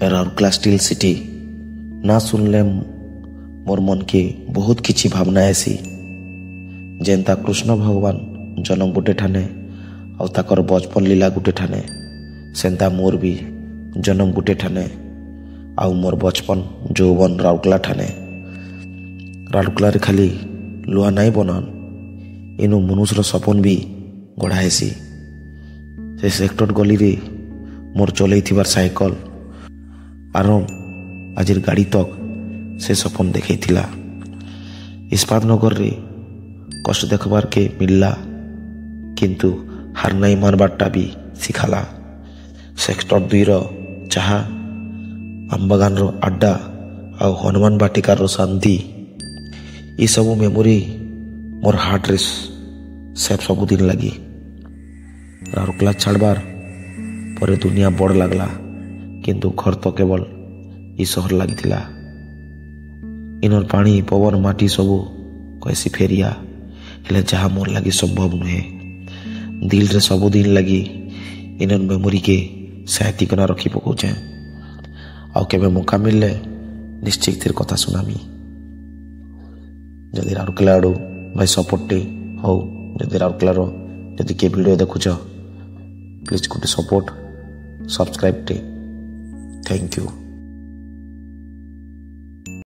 Rourkela steel city ना सुनले मोर मन के बहुत किछि भावना ऐसी जेनता कृष्ण भगवान जन्म गुटे ठाने और ताकर बचपन लीला गुटे ठाने सेंता मोर भी जन्म गुटे ठाने आउ मोर बचपन जौवन राउरकेला ठाने। राउरकेला रे खाली लुहा नाई बनान इनु मनुष्यर सपन भी गढ़ाएसी। से सेक्टर गली रे मोर चलई साइकल आराम आजिर गाड़ी तक से सपन देखई थिला। इस्पात नगर रे कष्ट देखबार के मिलला किंतु हार नाई मानबारटा भी सिखाला। सेक्टर 2 रो चाहा आंबागान रो अड्डा और हनुमान बाटिकार रो शांति ये सबू मेमोरी मोर हार्ट रे सेफ सबुदिन लगी। राउरकेला छाड़बार परे दुनिया बड़ लगला किंतु घर तो केवल ई सहर लगी थिला। इनर पानी पवन माटी सबू कैसी फेरिया हेले जहाँ मोर लगी संभव नुहे। दिल रे सबुदिन लगी इनर मेमोरी के साथी कना रखी पकोचे आउ केबे मौका मिलले निश्चित तेर कथा सुनामी। जदि राउरकेला आड़ू भाई सपोर्ट हो जदि राउरकेलार जदि के वीडियो देखुच प्लीज गोटे सपोर्ट सब्सक्राइब टे। Thank you.